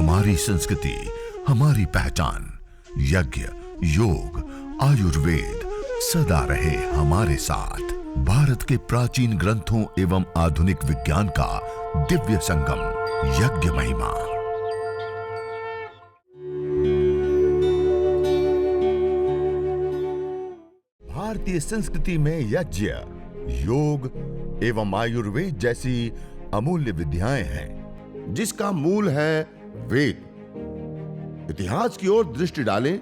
हमारी संस्कृति, हमारी पहचान। यज्ञ, योग, आयुर्वेद सदा रहे हमारे साथ। भारत के प्राचीन ग्रंथों एवं आधुनिक विज्ञान का दिव्य संगम, यज्ञ महिमा। भारतीय संस्कृति में यज्ञ, योग एवं आयुर्वेद जैसी अमूल्य विद्याएं हैं, जिसका मूल है वेद। इतिहास की ओर दृष्टि डालें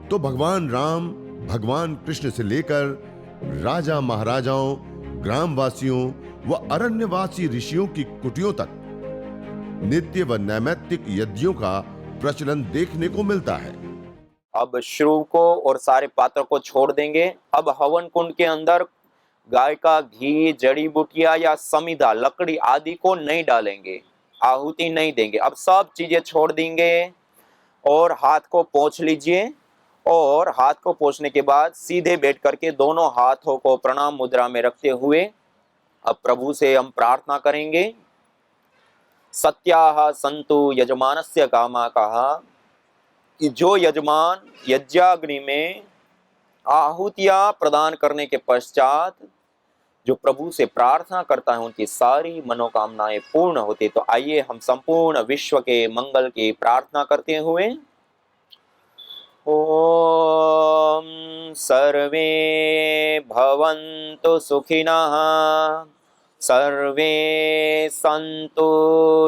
तो भगवान राम, भगवान कृष्ण से लेकर राजा महाराजाओं, ग्रामवासियों व अरण्यवासी ऋषियों की कुटियों तक नित्य व नैमित्तिक यज्ञों का प्रचलन देखने को मिलता है। अब श्रुव को और सारे पात्र को छोड़ देंगे। अब हवन कुंड के अंदर गाय का घी, जड़ी बूटियां या समिधा, लकड़ी आदि को नहीं डालेंगे, आहुति नहीं देंगे। अब सब चीजें छोड़ देंगे और हाथ को पोंछ लीजिए। और हाथ को पोंछने के बाद सीधे बैठ करके दोनों हाथों को प्रणाम मुद्रा में रखते हुए अब प्रभु से हम प्रार्थना करेंगे। सत्याः सन्तु यजमानस्य कामा, कहा कि जो यजमान यज्ञाग्नि में आहुतियां प्रदान करने के पश्चात जो प्रभु से प्रार्थना करता है, उनकी सारी मनोकामनाएं पूर्ण होती। तो आइए हम संपूर्ण विश्व के मंगल की प्रार्थना करते हुए ओम सर्वे भवन्तु सुखिनः, सर्वे सन्तु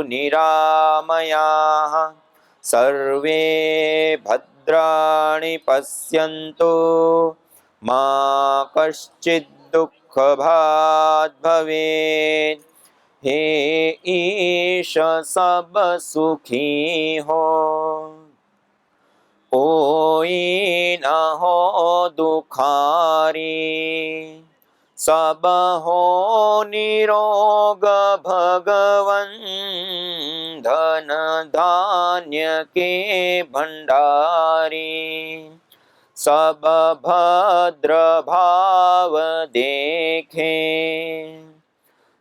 निरामयाः, सर्वे भद्राणि पश्यन्तु, मा कश्चित् दुःखभाग् भवेत्। हे ईश सब सुखी हो, कोई न हो दुखारी, सब हो निरोग भगवन, धन धान्य के भंडारी, सब भद्र भाव देखें,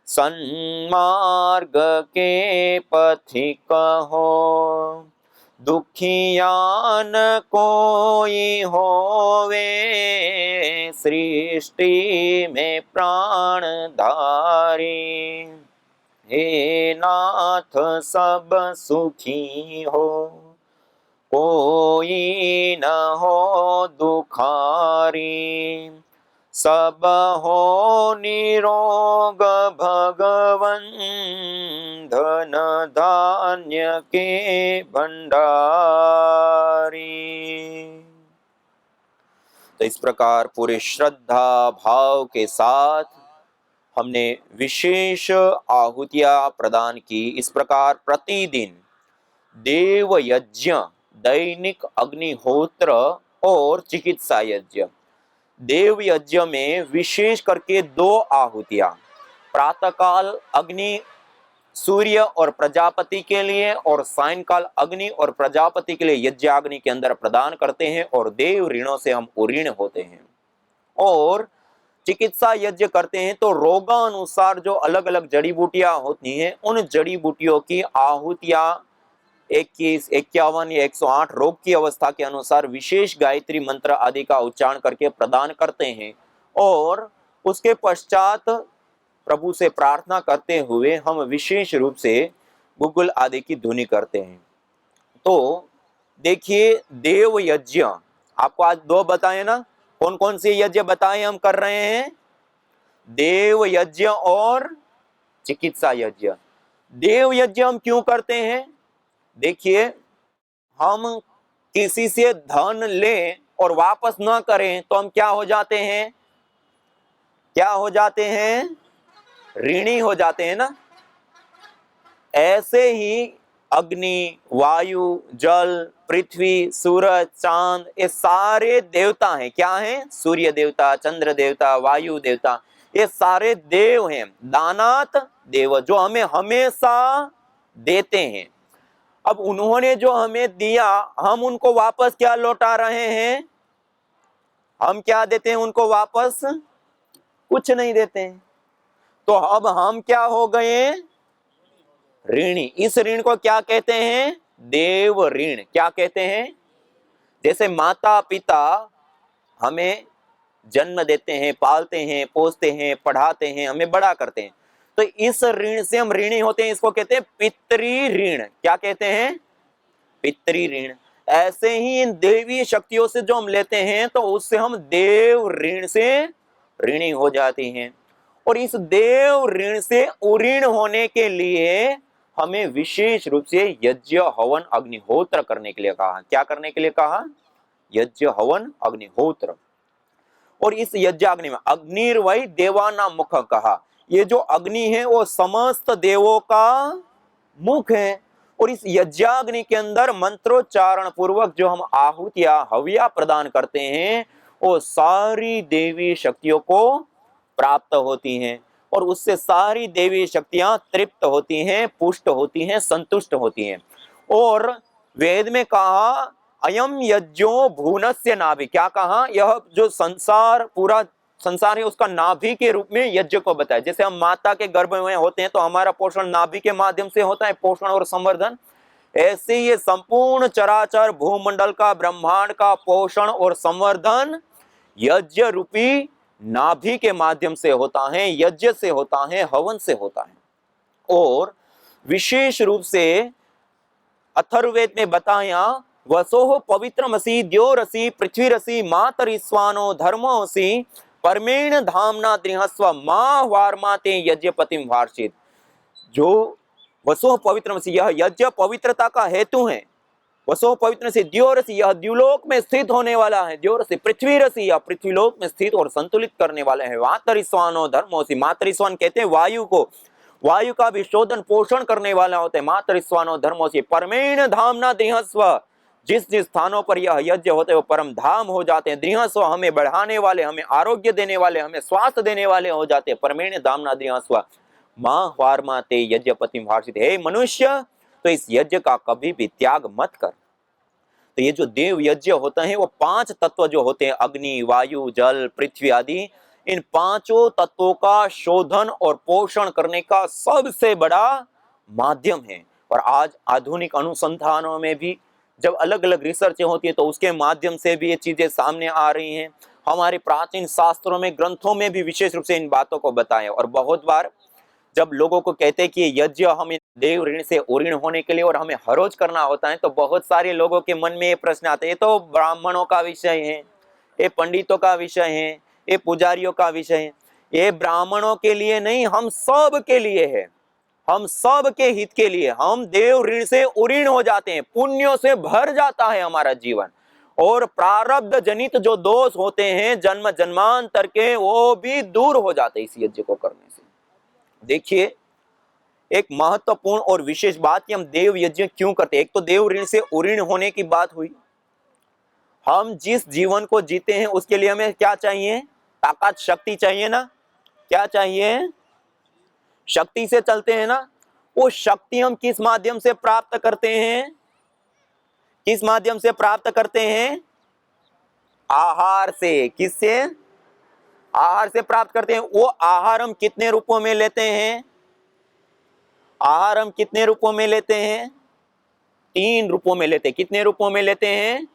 सन्मार्ग के पथिक हो, दुखियान कोई होवे, सृष्टि में प्राणधारी। हे नाथ सब सुखी हो, कोई न हो दुखारी, सब हो निरोग भगवन, धन धान्य के भंडारी। तो इस प्रकार पूरे श्रद्धा भाव के साथ हमने विशेष आहुतियां प्रदान की। इस प्रकार प्रतिदिन देव यज्ञ, दैनिक अग्निहोत्र और चिकित्सा यज्ञ। देव यज्ञ में विशेष करके 2 आहुतियां प्रातःकाल अग्नि सूर्य और प्रजापति के लिए, और सायंकाल अग्नि और प्रजापति के लिए यज्ञाग्नि के अंदर प्रदान करते हैं, और देव ऋणों से हम उऋण होते हैं। और चिकित्सा यज्ञ करते हैं तो रोगानुसार जो अलग अलग जड़ी बूटियां होती हैं, उन जड़ी बूटियों की आहुतियां 21, 51 या 108 रोग की अवस्था के अनुसार विशेष गायत्री मंत्र आदि का उच्चारण करके प्रदान करते हैं। और उसके पश्चात प्रभु से प्रार्थना करते हुए हम विशेष रूप से गुग्गुल आदि की धुनि करते हैं। तो देखिए, देव यज्ञ आपको आज 2 बताए ना, कौन कौन से यज्ञ बताए हम कर रहे हैं? देव यज्ञ और चिकित्सा यज्ञ। देव यज्ञ हम क्यों करते हैं? देखिए, हम किसी से धन लें और वापस ना करें तो हम क्या हो जाते हैं? क्या हो जाते हैं? ऋणी हो जाते हैं ना। ऐसे ही अग्नि, वायु, जल, पृथ्वी, सूरज, चांद, ये सारे देवता हैं। क्या हैं? सूर्य देवता, चंद्र देवता, वायु देवता, ये सारे देव हैं, दानात देव, जो हमें हमेशा देते हैं। अब उन्होंने जो हमें दिया, हम उनको वापस क्या लौटा रहे हैं? हम क्या देते हैं उनको वापस? कुछ नहीं देते हैं। तो अब हम क्या हो गए? ऋणी। इस ऋण को क्या कहते हैं? देव ऋण। क्या कहते हैं? जैसे माता पिता हमें जन्म देते हैं, पालते हैं, पोसते हैं, पढ़ाते हैं, हमें बड़ा करते हैं, तो इस ऋण से हम ऋणी होते हैं, इसको कहते हैं पितृ ऋण। क्या कहते हैं? पितृ ऋण। ऐसे ही इन देवी शक्तियों से जो हम लेते हैं तो उससे हम देव ऋण से ऋणी हो जाते हैं। और इस देव ऋण से उऋण होने के लिए हमें विशेष रूप से यज्ञ हवन अग्निहोत्र करने के लिए कहा। क्या करने के लिए कहा? यज्ञ हवन अग्निहोत्र। और इस यज्ञाग्नि में अग्निर्वै देवानां मुख कहा। ये जो अग्नि है वो समस्त देवों का मुख है। और इस यज्ञाग्नि के अंदर मंत्रोच्चारण पूर्वक जो हम आहुतियां हव्या प्रदान करते हैं वो सारी देवी शक्तियों को प्राप्त होती हैं और उससे सारी देवी शक्तियां तृप्त होती हैं, पुष्ट होती हैं, संतुष्ट होती हैं। और वेद में कहा अयम यज्ञो भुवनस्य नाभि। क्या कहा? यह जो संसार, पूरा संसार है उसका नाभि के रूप में यज्ञ को बताया। जैसे हम माता के गर्भ में होते हैं तो हमारा पोषण नाभि के माध्यम से होता है, पोषण और संवर्धन। ऐसे ये संपूर्ण चराचर भूमंडल का, ब्रह्मांड का पोषण और संवर्धन यज्ञ रूपी नाभि के माध्यम से होता है, यज्ञ से होता है, हवन से होता है। और विशेष रूप से अथर्ववेद में बताया वसोह पवित्रमसि द्योरसि पृथ्वीरसि मातरिस्वानो धर्मोऽसि परमेण धामना दृहस्व मां वार्माते यज्ञपतिम वार्षित। जो वसोह पवित्रमसि, यह यज्ञ पवित्रता का हेतु है। वसोह पवित्र से द्योरसि, यह द्युलोक में स्थित होने वाला है। द्योरसि पृथ्वीरसि, यह पृथ्वीलोक में स्थित और संतुलित करने वाले हैं। मातरिस्वानो धर्मोऽसि, मातरिस्वान कहते हैं वायु को, वायु का भी शोधन पोषण करने वाला होता है। मातरिस्वानो धर्मोऽसि परमेण धामना दृहस्व, जिस जिस स्थानों पर यह यज्ञ होते हैं वो परम धाम हो जाते हैं। दृहस्व हमें बढ़ाने वाले, हमें आरोग्य देने वाले, हमें स्वास्थ्य देने वाले हो जाते हैं। परमेण धामना दृहस्व मां वार्माते यज्ञपतिम वार्षित। हे मनुष्य, तो इस यज्ञ का कभी भी त्याग मत कर। तो ये जो देव यज्ञ होता है वो 5 तत्व जो होते हैं, अग्नि, वायु, जल, पृथ्वी आदि, इन पांचों तत्वों का शोधन और पोषण करने का सबसे बड़ा माध्यम है। और आज आधुनिक अनुसंधानों में भी जब अलग अलग रिसर्च होती है तो उसके माध्यम से भी ये चीजें सामने आ रही हैं। हमारे प्राचीन शास्त्रों में, ग्रंथों में भी विशेष रूप से इन बातों को बताया। और बहुत बार जब लोगों को कहते हैं कि यज्ञ हमें देव ऋण से उऋण होने के लिए और हमें हर रोज करना होता है, तो बहुत सारे लोगों के मन में ये प्रश्न आता है, ये तो ब्राह्मणों का विषय है, ये पंडितों का विषय है, ये पुजारियों का विषय है। ये ब्राह्मणों के लिए नहीं, हम सब के लिए है, हम सब के हित के लिए। हम देव ऋण से उऋण हो जाते हैं, पुण्यों से भर जाता है हमारा जीवन, और प्रारब्ध जनित जो दोष होते हैं जन्म जन्मांतर के, वो भी दूर हो जाते हैं इस यज्ञ को करने से। देखिए, एक महत्वपूर्ण और विशेष बात कि हम देव यज्ञ क्यों करते हैं। एक तो देव ऋण से उऋण होने की बात हुई। हम जिस जीवन को जीते हैं उसके लिए हमें क्या चाहिए? ताकत, शक्ति चाहिए ना? क्या चाहिए? शक्ति से चलते हैं ना। वो शक्ति हम किस माध्यम से प्राप्त करते हैं? किस माध्यम से प्राप्त करते हैं? आहार से। किससे? आहार से प्राप्त करते हैं। वो आहार हम कितने रूपों में लेते हैं? आहार हम कितने रूपों में लेते हैं? 3 रूपों में लेते हैं। कितने रूपों में लेते हैं?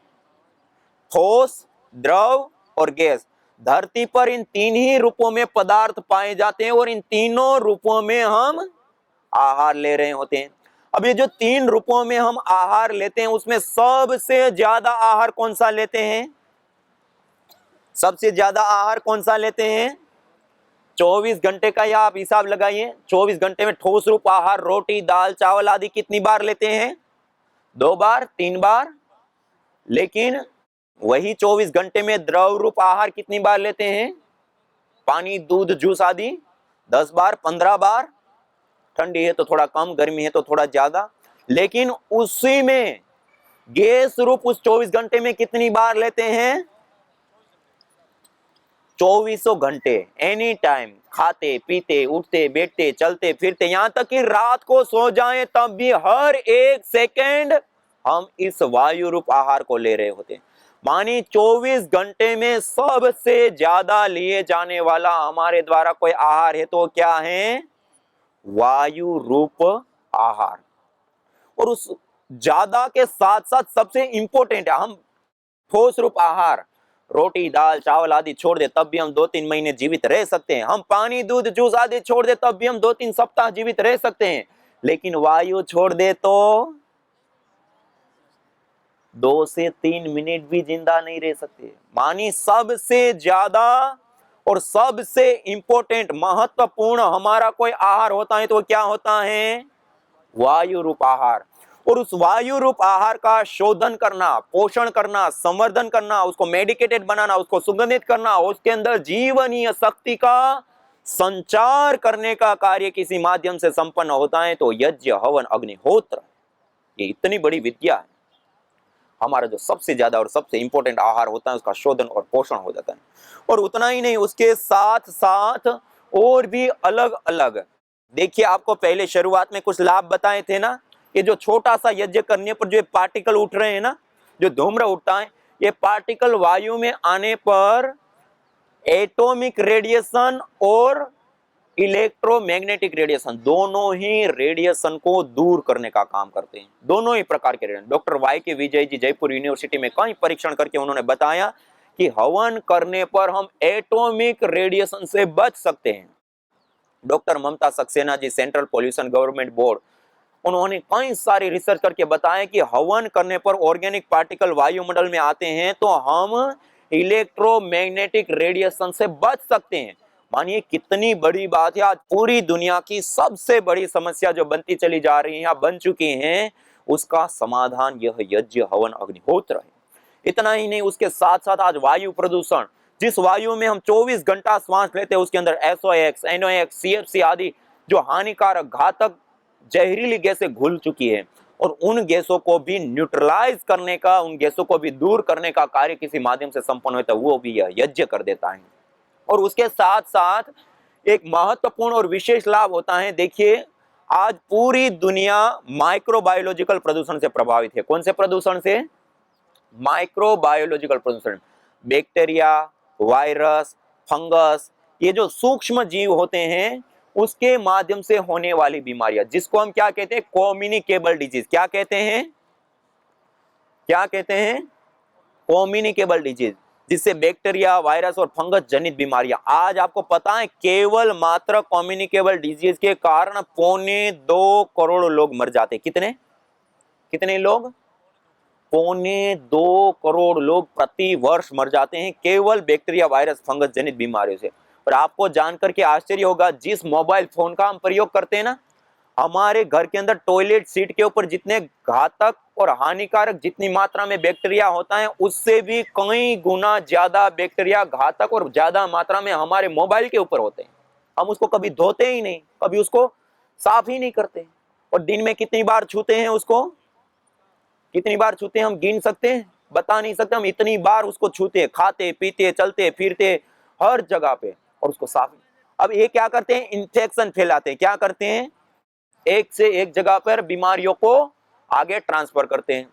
ठोस, द्रव और गैस। धरती पर इन 3 ही रूपों में पदार्थ पाए जाते हैं और इन तीनों रूपों में हम आहार ले रहे होते हैं। अब ये जो 3 रूपों में हम आहार लेते हैं उसमें सबसे ज्यादा आहार कौन सा लेते हैं? सबसे ज्यादा आहार कौन सा लेते हैं? 24 घंटे का, या आप हिसाब लगाइए, 24 घंटे में ठोस रूप आहार, रोटी, दाल, चावल आदि कितनी बार लेते हैं? 2 बार, 3 बार। लेकिन वही 24 घंटे में द्रव रूप आहार कितनी बार लेते हैं? पानी, दूध, जूस आदि 10 बार, 15 बार। ठंडी है तो थोड़ा कम, गर्मी है तो थोड़ा ज्यादा। लेकिन उसी में गैस रूप उस 24 घंटे में कितनी बार लेते हैं? 24 घंटे, एनी टाइम, खाते पीते, उठते बैठते, चलते फिरते, यहां तक कि रात को सो जाएं तब भी हर एक सेकेंड हम इस वायु रूप आहार को ले रहे होते हैं। मानी 24 घंटे में सबसे ज्यादा लिए जाने वाला हमारे द्वारा कोई आहार है तो क्या है? वायु रूप आहार। और उस ज्यादा के साथ साथ सबसे इंपॉर्टेंट है, हम ठोस रूप आहार रोटी दाल चावल आदि छोड़ दे तब भी हम 2-3 महीने जीवित रह सकते हैं। हम पानी दूध जूस आदि छोड़ दे तब भी हम 2-3 सप्ताह जीवित रह सकते हैं। लेकिन वायु छोड़ दे तो 2 से 3 मिनट भी जिंदा नहीं रह सकते। मानी सबसे ज्यादा और सबसे इंपॉर्टेंट महत्वपूर्ण हमारा कोई आहार होता है तो वो क्या होता है? वायु रूप आहार। और उस वायु रूप आहार का शोधन करना, पोषण करना, संवर्धन करना, उसको मेडिकेटेड बनाना, उसको सुगंधित करना, उसके अंदर जीवनीय शक्ति का संचार करने का कार्य किसी माध्यम से संपन्न होता है तो यज्ञ हवन अग्निहोत्र, ये इतनी बड़ी विद्या है। हमारा जो सबसे ज्यादा और सबसे इंपॉर्टेंट आहार होता है उसका शोधन और पोषण हो जाता है। और उतना ही नहीं, उसके साथ साथ और भी अलग अलग, देखिए आपको पहले शुरुआत में कुछ लाभ बताए थे ना, कि जो छोटा सा यज्ञ करने पर जो पार्टिकल उठ रहे हैं ना, जो धूम्र उठता है, ये पार्टिकल वायु में आने पर एटॉमिक रेडिएशन और इलेक्ट्रोमैग्नेटिक रेडिएशन, दोनों ही रेडिएशन को दूर करने का काम करते हैं। दोनों ही प्रकार के रेडिएशन। डॉक्टर वाई के विजय जी जयपुर यूनिवर्सिटी में कई परीक्षण करके उन्होंने बताया कि हवन करने पर हम एटॉमिक रेडिएशन से बच सकते हैं। डॉक्टर ममता Saxena ji central pollution government board, उन्होंने कई सारी रिसर्च करके बताया कि हवन करने पर ऑर्गेनिक पार्टिकल वायुमंडल में आते हैं तो हम इलेक्ट्रोमैग्नेटिक रेडिएशन से बच सकते हैं। मानिए कितनी बड़ी बात है। आज पूरी दुनिया की सबसे बड़ी समस्या जो बनती चली जा रही है या बन चुकी हैं, उसका समाधान यह यज्ञ हवन अग्निहोत्र है। इतना ही नहीं, उसके साथ साथ आज वायु प्रदूषण, जिस वायु में हम 24 घंटा श्वास लेते हैं उसके अंदर SOx, NOx, CFC आदि जो हानिकारक घातक जहरीली गैसें घुल चुकी है, और उन गैसों को भी न्यूट्रलाइज करने का, उन गैसों को भी दूर करने का कार्य किसी माध्यम से संपन्न होता है, वो भी यह यज्ञ कर देता है। और उसके साथ साथ एक महत्वपूर्ण और विशेष लाभ होता है। देखिए आज पूरी दुनिया माइक्रोबायोलॉजिकल प्रदूषण से प्रभावित है। कौन से प्रदूषण से? माइक्रोबायोलॉजिकल प्रदूषण। बैक्टीरिया, वायरस, फंगस, ये जो सूक्ष्म जीव होते हैं उसके माध्यम से होने वाली बीमारियां, जिसको हम क्या कहते हैं? Communicable disease. क्या कहते हैं? क्या कहते हैं? कम्युनिकेबल डिजीज, जिससे बैक्टीरिया, वायरस और फंगस जनित बीमारियां। आज आपको पता है केवल मात्र कम्युनिकेबल डिजीज के कारण 2.25 करोड़ लोग मर जाते। कितने कितने लोग? 2.25 करोड़ लोग प्रति वर्ष मर जाते हैं केवल बैक्टीरिया, वायरस, फंगस जनित बीमारियों से। और आपको जानकर के आश्चर्य होगा, जिस मोबाइल फोन का हम प्रयोग करते हैं ना, हमारे घर के अंदर टॉयलेट सीट के ऊपर जितने घातक और हानिकारक जितनी मात्रा में बैक्टीरिया होता है, उससे भी कई गुना ज्यादा बैक्टीरिया घातक और ज्यादा मात्रा में हमारे मोबाइल के ऊपर होते हैं। हम उसको कभी धोते ही नहीं, कभी उसको साफ ही नहीं करते। और दिन में कितनी बार छूते हैं उसको? कितनी बार छूते हैं हम गिन सकते हैं? बता नहीं सकते। हम इतनी बार उसको छूते हैं, खाते पीते चलते फिरते हर जगह पे, और उसको साफ। अब ये क्या करते हैं? इन्फेक्शन फैलाते हैं। क्या करते हैं? एक से एक जगह पर बीमारियों को आगे ट्रांसफर करते हैं।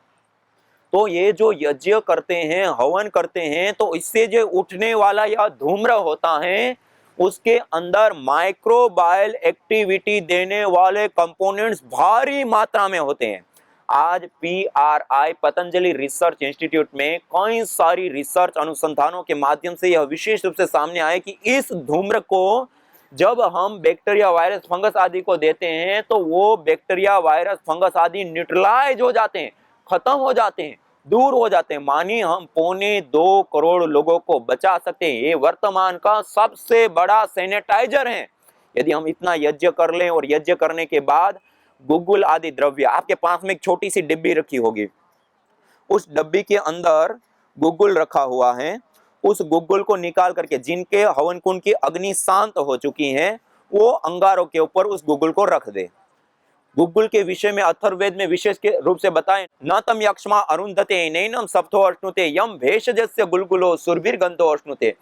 तो ये जो यज्ञ करते हैं, हवन करते हैं, तो इससे जो उठने वाला या धूम्र होता है उसके अंदर माइक्रोबायल एक्टिविटी देने वाले कंपोनेंट्स भारी मात्रा में होते हैं। आज PRI पतंजलि रिसर्च इंस्टीट्यूट में कई सारी रिसर्च अनुसंधानों के माध्यम से यह विशेष रूप से सामने आया कि इस धूम्र को जब हम बैक्टीरिया, वायरस, फंगस आदि को देते हैं तो वो बैक्टीरिया, वायरस, फंगस आदि न्यूट्रलाइज हो जाते हैं, खत्म हो जाते हैं, दूर हो जाते हैं। मानिए हम 2.25 करोड़ लोगों को बचा सकते हैं। ये वर्तमान का सबसे बड़ा सैनिटाइजर है। यदि हम इतना यज्ञ कर लें और यज्ञ करने के बाद गुग्गुल आदि द्रव्य, आपके पास में एक छोटी सी डिब्बी रखी होगी, उस डब्बी के अंदर गुग्गुल रखा हुआ है, उस गुग्गुल को निकाल करके, जिनके हवन कुंड की अग्नि शांत हो चुकी है, वो अंगारों के ऊपर उस गुग्गुल को रख दे। गुग्गुल के विषय में अथर्ववेद में विशेष के रूप से बताएं, न तम यक्ष्मा अरुंधते नैनम सप्तो अश्नुते यम भेषजस्य गुलगुलो सुरभिर्गंधो अश्नुते।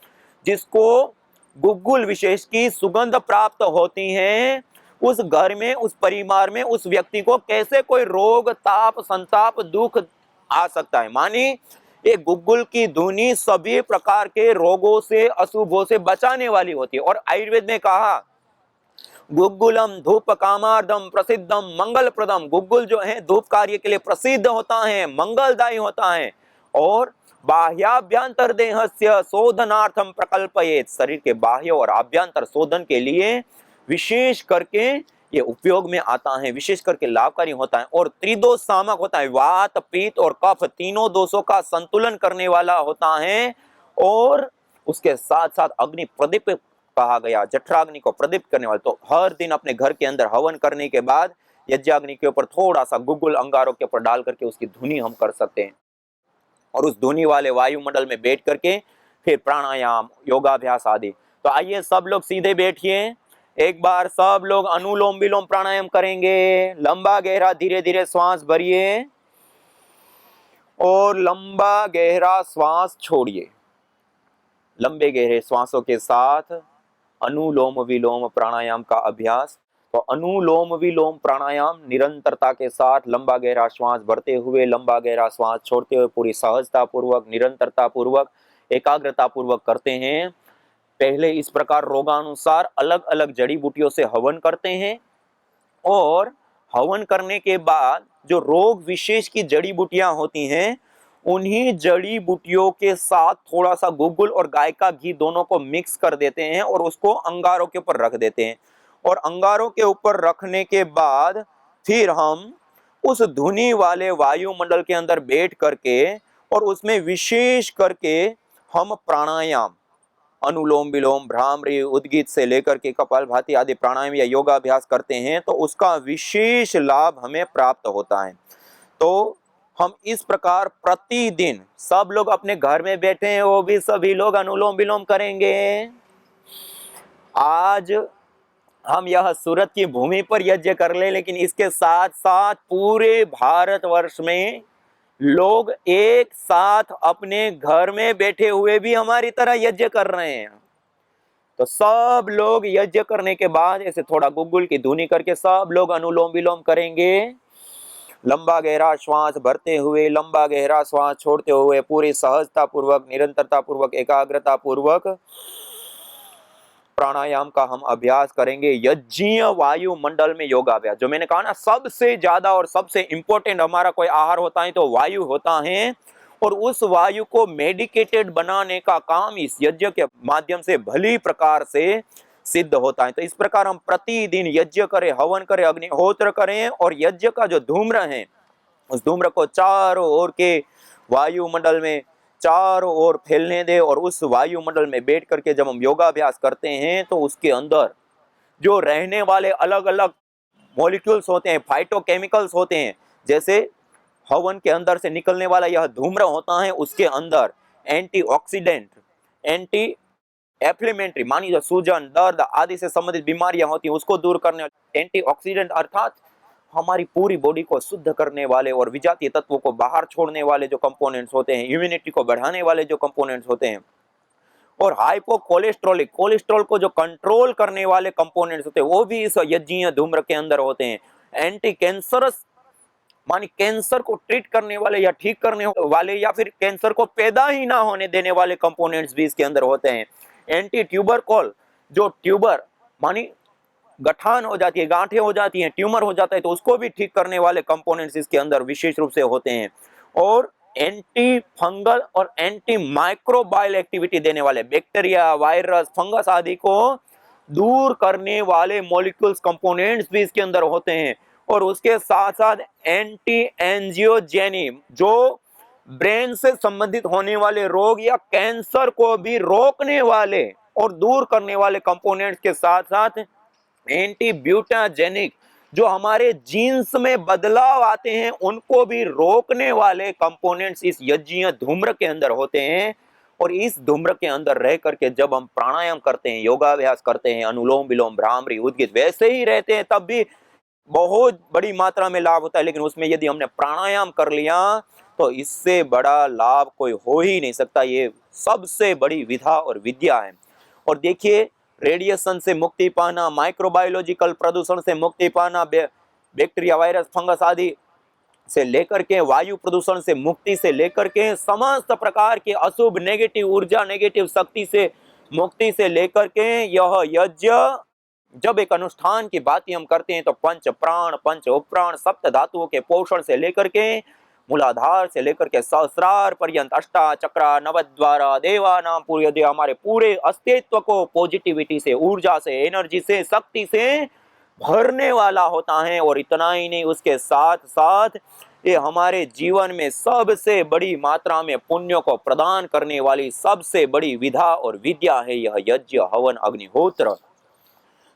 जिसको गुग्गुल विशेष की सुगंध प्राप्त होती है, उस घर में, उस परिवार में, उस व्यक्ति को कैसे कोई रोग, ताप, संताप, दुख आ सकता है। मानी ये गुग्गुल की धुनी सभी प्रकार के रोगों से, अशुभों से बचाने वाली होती है। और आयुर्वेद में कहा गुग्गुलम धूप कामार्दम प्रसिद्धम मंगल प्रदम। गुग्गुल जो है धूप कार्य के लिए प्रसिद्ध होता है, मंगलदायी होता है। और बाह्याभ्यंतर देहस्य शोधनार्थम प्रकल्पयेत। शरीर के बाह्य और आभ्यंतर शोधन के लिए विशेष करके ये उपयोग में आता है, विशेष करके लाभकारी होता है। और त्रिदोष सामक होता है, वात पित्त और कफ तीनों दोषों का संतुलन करने वाला होता है। और उसके साथ साथ अग्नि प्रदीप कहा गया, जठराग्नि को प्रदीप्त करने वाला। तो हर दिन अपने घर के अंदर हवन करने के बाद यज्ञाग्नि के ऊपर थोड़ा सा गुग्गुल अंगारों के ऊपर डाल करके उसकी धुनी हम कर सकते हैं। और उस धुनी वाले वायुमंडल में बैठ करके फिर प्राणायाम, योगाभ्यास आदि। तो आइए सब लोग सीधे बैठिए, एक बार सब लोग अनुलोम विलोम प्राणायाम करेंगे। लंबा गहरा धीरे धीरे श्वास भरिए और लंबा गहरा श्वास छोड़िए। लंबे गहरे श्वासों के साथ अनुलोम विलोम प्राणायाम का अभ्यास। तो अनुलोम विलोम प्राणायाम निरंतरता के साथ लंबा गहरा श्वास भरते हुए, लंबा गहरा श्वास छोड़ते हुए पूरी सहजता पूर्वक, निरंतरता पूर्वक, एकाग्रता पूर्वक करते हैं। पहले इस प्रकार रोगानुसार अलग अलग जड़ी बूटियों से हवन करते हैं और हवन करने के बाद जो रोग विशेष की जड़ी बूटियां होती हैं उन्हीं जड़ी बूटियों के साथ थोड़ा सा गुग्गुल और गाय का घी दोनों को मिक्स कर देते हैं और उसको अंगारों के ऊपर रख देते हैं। और अंगारों के ऊपर रखने के बाद फिर हम उस धुनी वाले वायुमंडल के अंदर बैठ करके और उसमें विशेष करके हम प्राणायाम, अनुलोम विलोम, भ्रामरी, उद्गीत से लेकर के कपालभाति आदि प्राणायाम या योगाभ्यास करते हैं तो उसका विशेष लाभ हमें प्राप्त होता है। तो हम इस प्रकार प्रतिदिन सब लोग अपने घर में बैठे हैं, वो भी सभी लोग अनुलोम विलोम करेंगे। आज हम यह सूरत की भूमि पर यज्ञ कर ले, लेकिन इसके साथ साथ पूरे भारतवर्ष में लोग एक साथ अपने घर में बैठे हुए भी हमारी तरह यज्ञ कर रहे हैं। तो सब लोग यज्ञ करने के बाद ऐसे थोड़ा गुग्गुल की धुनी करके सब लोग अनुलोम विलोम करेंगे। लंबा गहरा श्वास भरते हुए, लंबा गहरा श्वास छोड़ते हुए पूरी सहजता पूर्वक, निरंतरता पूर्वक, एकाग्रता पूर्वक प्राणायाम का हम अभ्यास करेंगे। यज्ञीय वायुमंडल में योगाभ्यास, जो मैंने कहा ना सबसे ज्यादा और सबसे इंपॉर्टेंट हमारा कोई आहार होता है तो वायु होता है। और उस वायु को मेडिकेटेड बनाने का काम इस यज्ञ के माध्यम से भली प्रकार से सिद्ध होता है। तो इस प्रकार हम प्रतिदिन यज्ञ करें, हवन करें, अग्निहोत्र करें और यज्ञ का जो धूम्र है उस धूम्र को चारों ओर के वायुमंडल में चारों ओर फैलने दे। और उस वायुमंडल में बैठ करके जब हम योगाभ्यास करते हैं तो उसके अंदर जो रहने वाले अलग अलग मॉलिक्यूल्स होते हैं, फाइटोकेमिकल्स होते हैं, जैसे हवन के अंदर से निकलने वाला यह धूम्र होता है, उसके अंदर एंटीऑक्सीडेंट, एंटी एफ्लेमेंट्री, मानी जो सूजन, दर्द आदि से संबंधित बीमारियां होती हैं उसको दूर करने वाले एंटीऑक्सीडेंट अर्थात हमारी पूरी बॉडी को शुद्ध करने वाले और विजातीय तत्वों को बाहर छोड़ने वाले जो कंपोनेंट्स होते हैं, इम्यूनिटी को बढ़ाने वाले जो कंपोनेंट्स होते हैं, और हाइपोकोलेस्ट्रोलिक, कोलेस्ट्रॉल को जो कंट्रोल करने वाले कंपोनेंट्स होते हैं वो भी इस यज्ञीय धूम्र के अंदर होते हैं। एंटी कैंसरस, मानी कैंसर को ट्रीट करने वाले या ठीक करने वाले या फिर कैंसर को पैदा ही ना होने देने वाले कंपोनेंट्स भी इसके अंदर होते हैं। एंटी ट्यूबरकॉल, जो ट्यूबर मानी गठान हो जाती है, गांठें हो जाती हैं, ट्यूमर हो जाता है तो उसको भी ठीक करने वाले कंपोनेंट्स इसके अंदर विशेष रूप से होते हैं। और एंटी फंगल और एंटी माइक्रोबायल एक्टिविटी देने वाले बैक्टीरिया, वायरस, फंगस आदि को दूर करने वाले मॉलिक्यूल्स, कंपोनेंट्स भी इसके अंदर होते हैं। और उसके साथ साथ एंटी एंजियोजेनिक, जो ब्रेन से संबंधित होने वाले रोग या कैंसर को भी रोकने वाले और दूर करने वाले कंपोनेंट्स के साथ साथ एंटी ब्यूटाजेनिक, जो हमारे जीन्स में बदलाव आते हैं उनको भी रोकने वाले कंपोनेंट्स इस यज्ञीय धूम्र के अंदर होते हैं। और इस धूम्र के अंदर रह करके जब हम प्राणायाम करते हैं, योगाभ्यास करते हैं, अनुलोम विलोम, भ्रामरी, उद्गीत वैसे ही रहते हैं, तब भी बहुत बड़ी मात्रा में लाभ होता है। लेकिन उसमें यदि हमने प्राणायाम कर लिया तो इससे बड़ा लाभ कोई हो ही नहीं सकता। ये सबसे बड़ी विधा और विद्या है। और देखिए, रेडिएशन से मुक्ति पाना, माइक्रोबायोलॉजिकल प्रदूषण से मुक्ति पाना, बैक्टीरिया, वायरस, फंगस आदि से लेकर के वायु प्रदूषण से मुक्ति से लेकर के समस्त प्रकार के अशुभ नेगेटिव ऊर्जा, नेगेटिव शक्ति से मुक्ति से लेकर के यह यज्ञ जब एक अनुष्ठान की बात हम करते हैं तो पंच प्राण, पंच उपप्राण, सप्त धातुओं के पोषण से लेकर के मूलाधार से लेकर के सहस्रार पर्यंत अष्टा चक्रा नवद्वारा देवा नाम पूरे दे हमारे पूरे अस्तित्व को पॉजिटिविटी से, ऊर्जा से, एनर्जी से, शक्ति से भरने वाला होता है। और इतना ही नहीं, उसके साथ साथ ये हमारे जीवन में सबसे बड़ी मात्रा में पुण्यों को प्रदान करने वाली सबसे बड़ी विधा और विद्या है यह यज्ञ हवन अग्निहोत्र।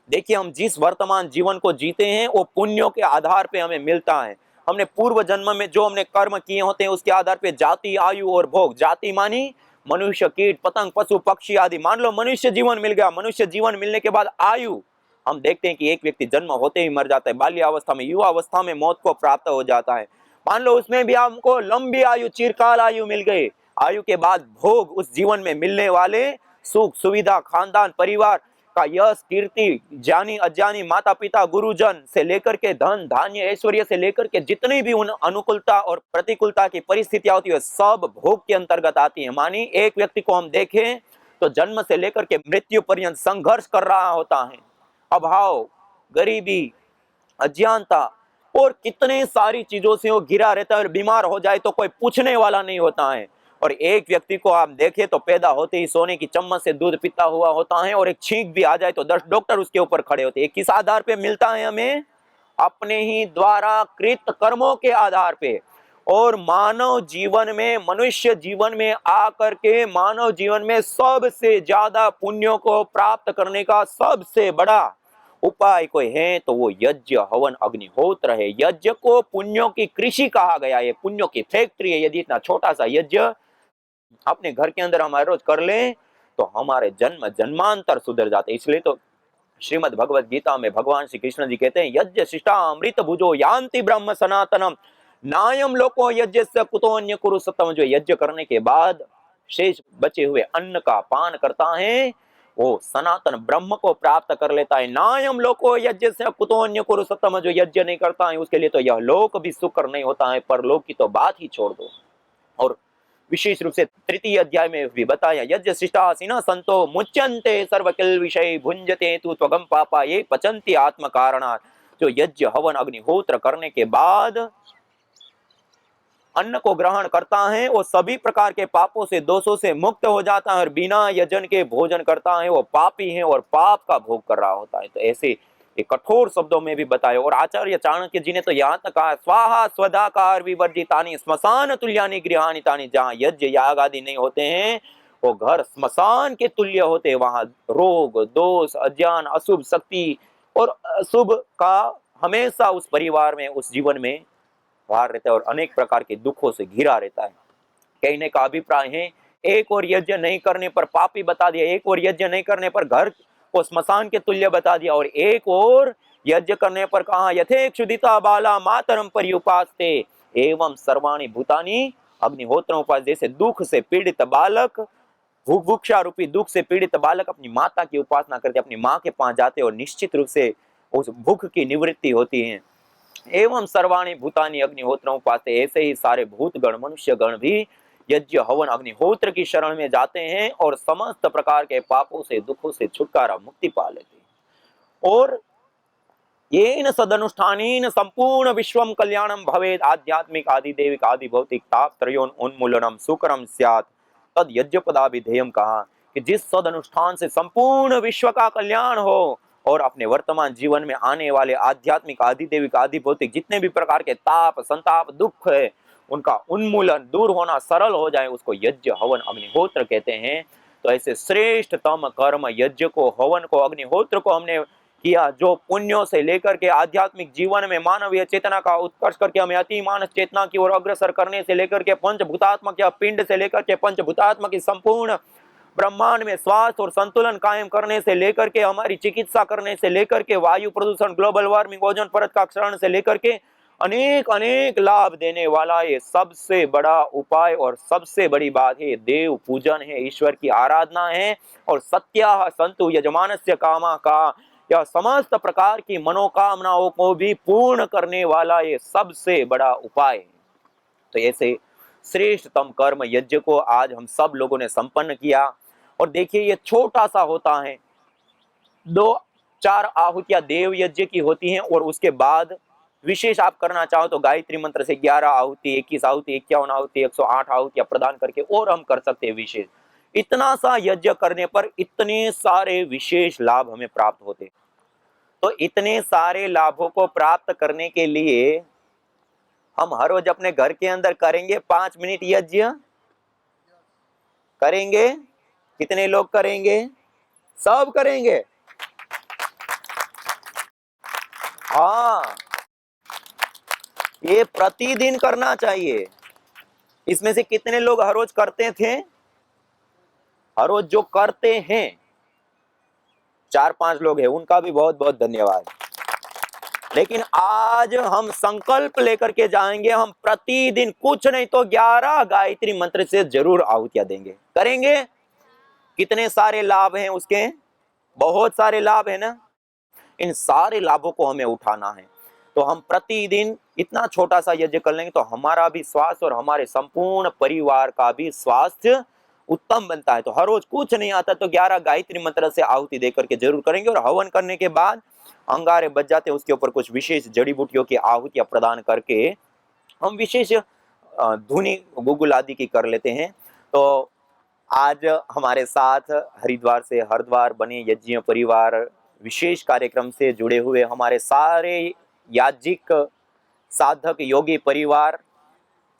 देखिए, हम जिस वर्तमान जीवन को जीते हैं वो पुण्यों के आधार पे हमें मिलता है। हमने पूर्व जन्म में जो हमने कर्म किए होते हैं उसके आधार पे जाति, आयु और भोग। जाति मानी मनुष्य, कीट, पतंग, पशु, पक्षी आदि। मान लो मनुष्य जीवन मिल गया, मनुष्य जीवन मिलने के बाद आयु, हम देखते हैं कि एक व्यक्ति जन्म होते ही मर जाता है, बाल्यावस्था में, युवा अवस्था में मौत को प्राप्त हो जाता है। मान लो उसमें भी हमको लंबी आयु, चिरकाल आयु मिल गई। आयु के बाद भोग, उस जीवन में मिलने वाले सुख सुविधा, खानदान परिवार का यश कीर्ति, जानी अजानी, माता पिता, गुरुजन से लेकर के धन धान्य ऐश्वर्य से लेकर के जितनी भी उन अनुकूलता और प्रतिकूलता की परिस्थितियां होती है सब भोग के अंतर्गत आती है। मानी एक व्यक्ति को हम देखें तो जन्म से लेकर के मृत्यु पर्यंत संघर्ष कर रहा होता है, अभाव, गरीबी, अज्ञानता और कितने सारी चीजों से वो घिरा रहता है। और बीमार हो जाए तो कोई पूछने वाला नहीं होता है। और एक व्यक्ति को आप देखें तो पैदा होते ही सोने की चम्मच से दूध पीता हुआ होता है, और एक छींक भी आ जाए तो 10 डॉक्टर उसके ऊपर खड़े होते हैं। किस आधार पे मिलता है हमें? अपने ही द्वारा कृत कर्मों के आधार पे। और मानव जीवन में, मनुष्य जीवन में आकर के मानव जीवन में सबसे ज्यादा पुण्यों को प्राप्त करने का सबसे बड़ा उपाय कोई है तो वो यज्ञ हवन अग्निहोत्र है। यज्ञ को पुण्यों की कृषि कहा गया है, पुण्यों की फैक्ट्री है। यदि इतना छोटा सा यज्ञ अपने घर के अंदर हमारे रोज कर ले तो हमारे जन्म जन्मांतर सुधर जाते। इसलिए तो श्रीमद् भगवद गीता में भगवान श्री कृष्ण जी कहते हैं, यज्ञ शिष्टा अमृत भुजो यान्ति ब्रह्म सनातनम नायम लोको यज्ञ से कुतोन्य कुरु सतम। जो यज्ञ करने के बाद शेष बचे हुए अन्न का पान करता है वो सनातन ब्रह्म को प्राप्त कर लेता है। नायम लोको यज्ञ से कुतोन्य कुरु सतम। जो यज्ञ नहीं करता है उसके लिए तो यह लोक भी सुकर नहीं होता है, परलोक की तो बात ही छोड़ दो। और विशेष रूप से तृतीय अध्याय में भी बताया, यज्ञ शिष्टासीन संतो मुच्यन्ते सर्वकिल विषय भुंजते तु त्वगम पापा ये पचन्ति आत्म कारणात्। जो यज्ञ हवन अग्निहोत्र करने के बाद अन्न को ग्रहण करता है वो सभी प्रकार के पापों से, दोषों से मुक्त हो जाता है। और बिना यजन के भोजन करता है वो पापी है और पाप का भोग कर रहा होता है। तो ऐसे एक कठोर शब्दों में भी बताया। और आचार्य चाणक्य जी ने तो यहाँ तक कहा, स्वाहा स्वदाकार विवर्जितानि स्मशान तुल्यानि गृहाणि तानि। जहाँ यज्ञ याग आदि नहीं होते हैं वो घर स्मशान के तुल्य होते हैं। वहां रोग, दोष, अज्ञान, अशुभ शक्ति और अशुभ का हमेशा उस परिवार में, उस जीवन में भार रहता है और अनेक प्रकार के दुखों से घिरा रहता है। कहने का अभिप्राय है, एक और यज्ञ नहीं करने पर पापी बता दिया, एक और यज्ञ नहीं करने पर घर को स्मशान के तुल्य बता दिया, और एक और यज्ञ करने पर कहा यथेक्षुदिता बाला मातरम पर्युपास्ते एवं सर्वाणि भूतानि अग्निहोत्रम उपास। जैसे दुख से पीड़ित बालक, भूभुक्षा रूपी दुख से पीड़ित बालक अपनी माता की उपासना करते, अपनी माँ के पास जाते और निश्चित रूप से उस भूख की निवृत्ति होती है। एवं सर्वाणि भूतानि अग्निहोत्रम उपासते। ऐसे ही सारे भूत गण, मनुष्य गण भी यज्ञ हवन अग्निहोत्र की शरण में जाते हैं और समस्त प्रकार के पापों से, दुखों से छुटकारा, मुक्ति पा लेते हैं। और येन सदनुष्ठानेन संपूर्ण विश्वम कल्याणम भवेद आध्यात्मिक आदि देविक आदि भौतिक ताप त्रयोन उन्मूलनम सुकरम स्यात् तद यज्ञपदाभिधेयम। कहा कि जिस सद अनुष्ठान से संपूर्ण विश्व का कल्याण हो और अपने वर्तमान जीवन में आने वाले आध्यात्मिक आदि देविक आदि भौतिक जितने भी प्रकार के ताप, संताप, दुख है उनका उन्मूलन, दूर होना सरल हो जाए, उसको यज्ञ हवन अग्निहोत्र कहते हैं। तो ऐसे श्रेष्ठतम कर्म यज्ञ को, हवन को, अग्निहोत्र को हमने किया, जो पुण्यों से लेकर के आध्यात्मिक जीवन में मानवीय चेतना का उत्कर्ष करके हमें अति मानस चेतना की ओर अग्रसर करने से लेकर के पंचभूतात्मक या पिंड से लेकर के पंचभूतात्मक की संपूर्ण ब्रह्मांड में स्वास्थ्य और संतुलन कायम करने से लेकर के हमारी चिकित्सा करने से लेकर के वायु प्रदूषण, ग्लोबल वार्मिंग, ओजोन परत का क्षरण से लेकर के अनेक अनेक लाभ देने वाला ये सबसे बड़ा उपाय और सबसे बड़ी बात है देव पूजन है, ईश्वर की आराधना है। और सत्या संतु यजमानस्य कामा का, यह समस्त प्रकार की मनोकामनाओं को भी पूर्ण करने वाला ये सबसे बड़ा उपाय है। तो ऐसे श्रेष्ठतम कर्म यज्ञ को आज हम सब लोगों ने संपन्न किया। और देखिए ये छोटा सा होता है, 2 4 आहुतियां देव यज्ञ की होती हैं, और उसके बाद विशेष आप करना चाहो तो गायत्री मंत्र से 11 आहुति, 21 आहुति, 51 आहुति, 108 आहुतियां प्रदान करके और हम कर सकते हैं विशेष। इतना सा यज्ञ करने पर इतने सारे विशेष लाभ हमें प्राप्त होते। तो इतने सारे लाभों को प्राप्त करने के लिए हम हर रोज अपने घर के अंदर करेंगे 5 मिनट यज्ञ करेंगे। कितने लोग करेंगे? सब करेंगे। हाँ, ये प्रतिदिन करना चाहिए। इसमें से कितने लोग हर रोज करते थे? हर रोज जो करते हैं 4-5 लोग हैं, उनका भी बहुत बहुत धन्यवाद। लेकिन आज हम संकल्प लेकर के जाएंगे, हम प्रतिदिन कुछ नहीं तो 11 गायत्री मंत्र से जरूर आहुतियां देंगे, करेंगे। कितने सारे लाभ हैं उसके? बहुत सारे लाभ है ना। इन सारे लाभों को हमें उठाना है। तो हम प्रतिदिन इतना छोटा सा यज्ञ कर लेंगे तो हमारा भी स्वास्थ्य और हमारे संपूर्ण परिवार का भी स्वास्थ्य उत्तम बनता है। तो हर रोज कुछ नहीं आता तो 11 गायत्री मंत्र से आहुति देकर के जरूर करेंगे। और हवन करने के बाद अंगारे बच जाते हैं, उसके ऊपर कुछ विशेष जड़ी बूटियों की आहुतियां प्रदान करके हम विशेष धुनी गुगुल आदि की कर लेते हैं। तो आज हमारे साथ हरिद्वार से हरिद्वार बने यज्ञ परिवार विशेष कार्यक्रम से जुड़े हुए हमारे सारे याज्ञिक साधक योगी परिवार,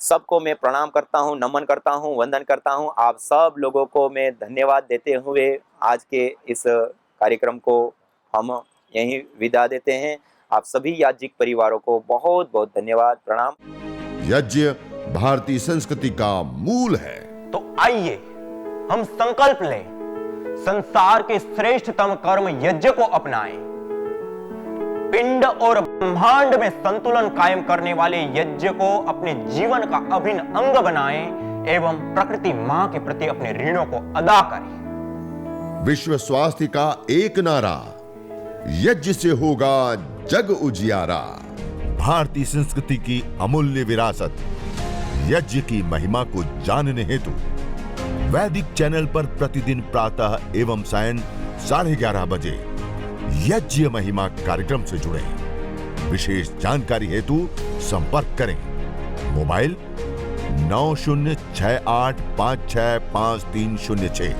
सबको मैं प्रणाम करता हूं, नमन करता हूं, वंदन करता हूं। आप सब लोगों को मैं धन्यवाद देते हुए आज के इस कार्यक्रम को हम यहीं विदा देते हैं। आप सभी याज्ञिक परिवारों को बहुत बहुत धन्यवाद, प्रणाम। यज्ञ भारतीय संस्कृति का मूल है। तो आइए हम संकल्प लें, संसार के श्रेष्ठतम कर्म यज्ञ को अपनाएं। पिंड और ब्रह्मांड में संतुलन कायम करने वाले यज्ञ को अपने जीवन का अभिन्न अंग बनाएं एवं प्रकृति मां के प्रति अपने ऋणों को अदा करें। विश्व स्वास्थ्य का एक नारा, यज्ञ से होगा जग उजियारा। भारतीय संस्कृति की अमूल्य विरासत यज्ञ की महिमा को जानने हेतु वैदिक चैनल पर प्रतिदिन प्रातः एवं सायं 11:30 बजे यज्ञ महिमा कार्यक्रम से जुड़े। विशेष जानकारी हेतु संपर्क करें। मोबाइल 9068565306।